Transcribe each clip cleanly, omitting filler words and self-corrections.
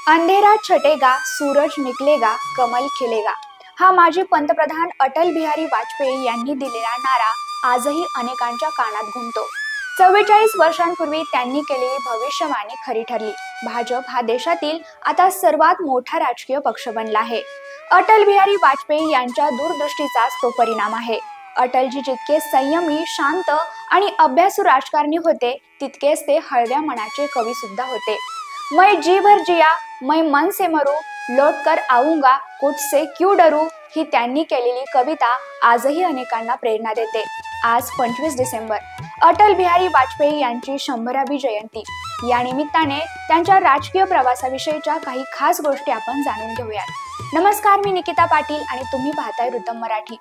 अंधेरा छटेगा, सूरज निकलेगा, कमल खिलेगा हा माजी पंतप्रधान अटल बिहारी वाजपेयी यांनी दिलेला नारा आजही अनेकांच्या कानात घुमतो। 44 वर्षांपूर्वी त्यांनी केलेली भविष्यवाणी खरी ठरली। भाजप हा देशातील आता सर्वात मोठा राजकीय पक्ष बनला आहे। अटल बिहारी वाजपेयी यांच्या दूरदृष्टीचाच तो परिणाम आहे। अटलजी जितके संयमी, शांत आणि अभ्यासू राजकारणी होते, तितकेच ते हळव्या मनाचे कवी सुद्धा होते। मैं जी भर जिया, मैं मन से मरू, लौट कर आऊंगा, कुछ से क्यों डरू ही त्यांनी केलेली कविता आजही अनेकांना प्रेरणा देते। आज 25 डिसेंबर अटल बिहारी वाजपेयी यांची 100वी जयंती। या निमित्ताने त्यांच्या राजकीय प्रवासाविषयीच्या काही खास गोष्टी आपण जाणून घेऊयात। नमस्कार, मी निकिता पाटील आणि तुम्ही पाहताय रुद्दम मराठी।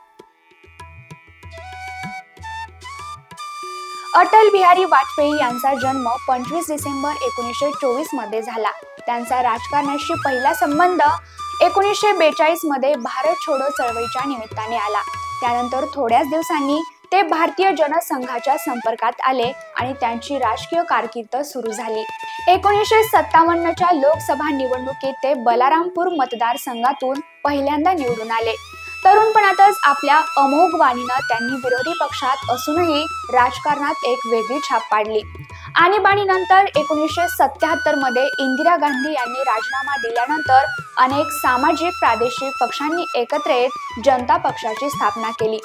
अटल बिहारी वाजपेयी यांचा जन्म 25 डिसेंबर 1924 मध्ये झाला। त्यांचा राजकारणाशी पहिला संबंध 1942 मध्ये भारत छोडो चळवळीच्या निमित्ताने आला। त्यानंतर थोड्याच दिवसांनी ते भारतीय जनसंघाच्या संपर्कात आले आणि त्यांची राजकीय कारकीर्द सुरू झाली। 1957च्या लोकसभा निवडणुकीत ते बलारामपूर मतदारसंघातून पहिल्यांदा निवडून आले। तरुणपणातच आपल्या अमोघ वाणीनं त्यांनी विरोधी पक्षात असूनही राजकारणात एक वेगळी छाप पाडली। आणीबाणीनंतर 1977 मध्ये इंदिरा गांधी यांनी राजीनामा दिल्यानंतर अनेक सामाजिक प्रादेशिक पक्षांनी एकत्र येत जनता पक्षाची स्थापना केली।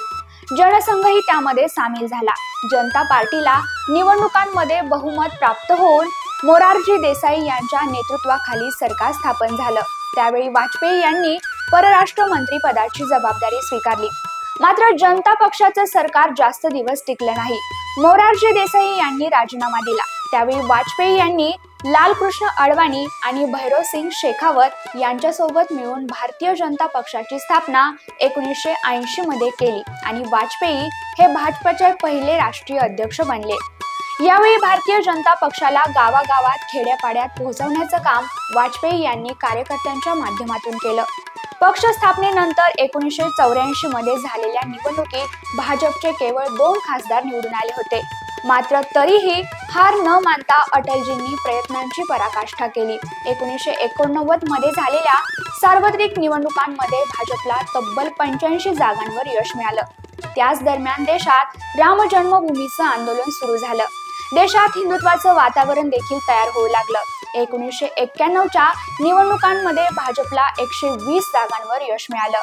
जनसंघही त्यामध्ये सामील झाला। जनता पार्टीला निवडणुकांमध्ये बहुमत प्राप्त होऊन मोरारजी देसाई यांच्या नेतृत्वाखाली सरकार स्थापन झालं। त्यावेळी वाजपेयी यांनी परराष्ट्र मंत्री पदाची जबाबदारी स्वीकारली। मात्र जनता पक्षाचं सरकार जास्त दिवस टिकलं नाही। मोरारजी देसाई यांनी राजीनामा दिला। त्यावेळी वाजपेयी यांनी लालकृष्ण अडवाणी आणि भैरोसिंग शेखावत यांच्यासोबत मिळून भारतीय जनता पक्षाची स्थापना 1980 मध्ये केली आणि वाजपेयी हे भाजपचे पहिले राष्ट्रीय अध्यक्ष बनले। यावेळी भारतीय जनता पक्षाला गावागावात, खेड्यापाड्यात पोहोचवण्याचं काम वाजपेयी यांनी कार्यकर्त्यांच्या माध्यमातून केलं। पक्ष स्थापनेनंतर 1984 मध्ये झालेल्या निवडणुकीत भाजपचे केवळ 2 खासदार निवडून आले होते। मात्र तरीही हार न मानता अटलजींनी प्रयत्नांची पराकाष्ठा केली। 1989 मध्ये झालेल्या सार्वत्रिक निवडणुकांमध्ये भाजपला तब्बल 85 जागांवर यश मिळालं। त्याच दरम्यान देशात राम जन्मभूमीचं आंदोलन सुरू झालं। देशात हिंदुत्वाचं वातावरण देखील तयार होऊ लागलं। 1991च्या निवडणुकांमध्ये भाजपला 120 जागांवर यश मिळालं।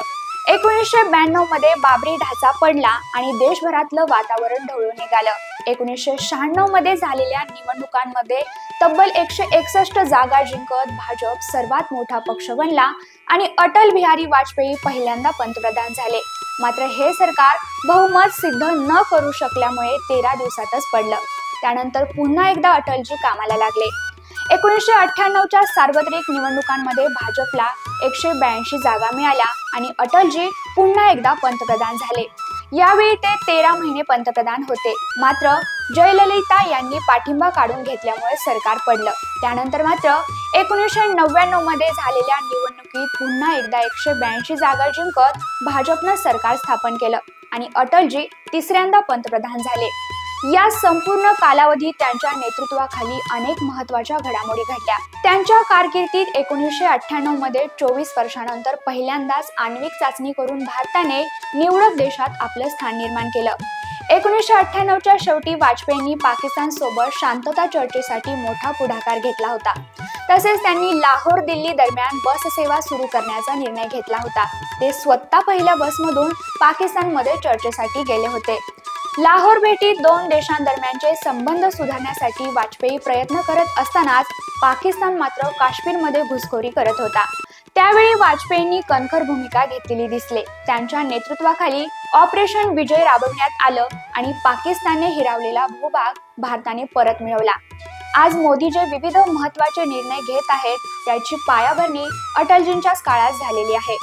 1992 मध्ये बाबरी ढाचा पडला आणि देशभरातलं वातावरण ढवळून निघालं। 1996 मध्ये झालेल्या निवडणुकांमध्ये तब्बल 161 जागा जिंकत भाजप सर्वात मोठा पक्ष बनला आणि अटल बिहारी वाजपेयी पहिल्यांदा पंतप्रधान झाले। मात्र हे सरकार बहुमत सिद्ध न करू शकल्यामुळे 13 दिवसातच पडलं। त्यानंतर पुन्हा एकदा अटलजी कामाला लागले। 1998च्या सार्वत्रिक निवडणुकांमध्ये भाजपला 182 जागा मिळाल्या आणि अटलजी पुन्हा एकदा पंतप्रधान झाले। यावेळी ते 13 महिने पंतप्रधान होते। मात्र जयललिता यांनी पाठिंबा काढून घेतल्यामुळे सरकार पडलं। त्यानंतर मात्र 1999 मध्ये झालेल्या निवडणुकीत पुन्हा एकदा 182 जागा जिंकत भाजपनं सरकार स्थापन केलं आणि अटलजी तिसऱ्यांदा पंतप्रधान झाले। या संपूर्ण कालावधीत त्यांच्या नेतृत्वाखाली अनेक महत्त्वाच्या घडामोडी घडल्या। त्यांच्या कारकिर्दीत 1998 मध्ये 24 वर्षांनंतर पहिल्यांदाच आण्विक चाचणी करून भारताने निवडक देशात आपलं स्थान निर्माण केलं। 1998च्या शेवटी वाजपेयींनी पाकिस्तान सोबत शांतता चर्चेसाठी मोठा पुढाकार घेतला होता। तसेच त्यांनी लाहोर दिल्ली दरम्यान बस सेवा सुरू करण्याचा निर्णय घेतला होता। ते स्वतः पहिल्या बसमधून पाकिस्तानमध्ये चर्चेसाठी गेले होते। लाहोर भेटीत 2 देशांदरम्यानचे संबंध सुधारण्यासाठी वाजपेयी प्रयत्न करत असतानाच पाकिस्तान मात्र काश्मीरमध्ये घुसखोरी करत होता। त्यावेळी वाजपेयींनी कणखर भूमिका घेतलेली दिसले। त्यांच्या नेतृत्वाखाली ऑपरेशन विजय राबवण्यात आलं आणि पाकिस्तानने हिरावलेला भूभाग भारताने परत मिळवला। आज मोदी जे विविध महत्त्वाचे निर्णय घेत आहेत, त्याची पायाभरणी अटलजींच्याच काळात झालेली आहे।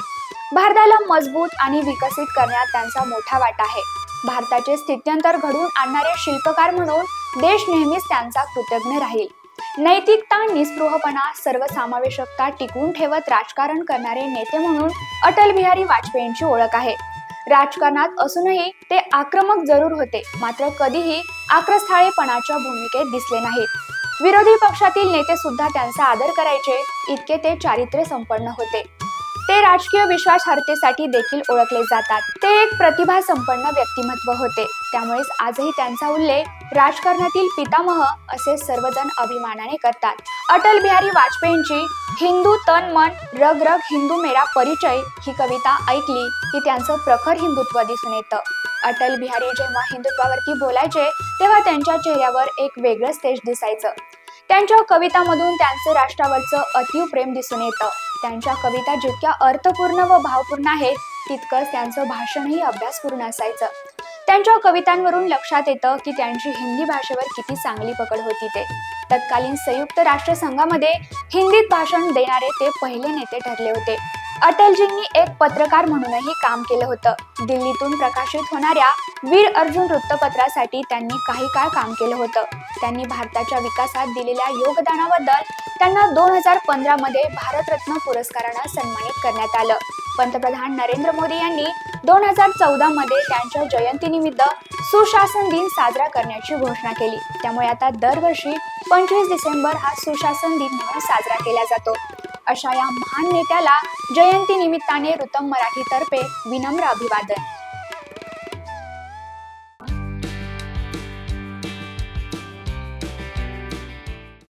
भारताला मजबूत आणि विकसित करण्यात त्यांचा मोठा वाटा आहे। भारताचे स्थित्यंतर घडवून आणणारे शिल्पकार म्हणून देश नेहमीच त्यांचा कृतज्ञ राहील। नैतिकता, निस्पृहपणा, सर्वसमावेशकता टिकवून ठेवत राजकारण करणारे नेते म्हणून अटल बिहारी वाजपेयींची ओळख आहे। राजकारणात असूनही ते आक्रमक जरूर होते, मात्र कधीही आक्रस्ताळेपणाच्या भूमिकेत दिसले नाहीत। विरोधी पक्षातील नेते सुद्धा त्यांचा आदर करायचे, इतके ते चारित्र्य संपन्न होते. ते राजकीय विश्वासार्हतेसाठी देखील ओळखले जातात. ते एक प्रतिभा संपन्न व्यक्तिमत्व होते. त्यामुळेच आजही त्यांचा उल्लेख राजकारणातील पितामह असे सर्वजण अभिमानाने करतात. अटल बिहारी वाजपेयींची हिंदू तन मन रग रग हिंदू मेरा परिचय ही कविता ऐकली की त्यांचं प्रखर हिंदुत्व दिसून येतं. अटल बिहारी जेव्हा हिंदुत्वावरती बोलायचे तेव्हा त्यांच्या चेहऱ्यावर एक वेगळंच तेज दिसायचं. त्यांच्या कवितांमधून त्यांचे राष्ट्रावरचं अतीव प्रेम दिसून येतं. त्यांच्या कविता जितक्या अर्थपूर्ण व भावपूर्ण आहेत तितकंच त्यांचं भाषणही अभ्यासपूर्ण असायचं. त्यांच्या कवितांवरून लक्षात येतं की त्यांची हिंदी भाषेवर किती चांगली पकड होती. ते तत्कालीन संयुक्त राष्ट्र संघामध्ये हिंदीत भाषण देणारे ते पहिले नेते ठरले होते. अटलजींनी एक पत्रकार म्हणूनही काम केलं होतं. दिल्लीतून प्रकाशित होणाऱ्या वीर अर्जुन वृत्तपत्रासाठी त्यांनी काही काळ काम केलं होतं. त्यांनी भारताच्या विकासात दिलेल्या योगदानाबद्दल त्यांना 2015 मध्ये भारतरत्न पुरस्कारानं सन्मानित करण्यात आलं. पंतप्रधान नरेंद्र मोदी यांनी 2014 मध्ये त्यांच्या जयंतीनिमित्त सुशासन दिन साजरा करण्याची घोषणा केली. त्यामुळे आता दरवर्षी 25 डिसेंबर हा सुशासन दिन म्हणून साजरा केला जातो. अशा या महान नेत्याला जयंती निमित्ताने रुतम मराठीतर्फे विनम्र अभिवादन.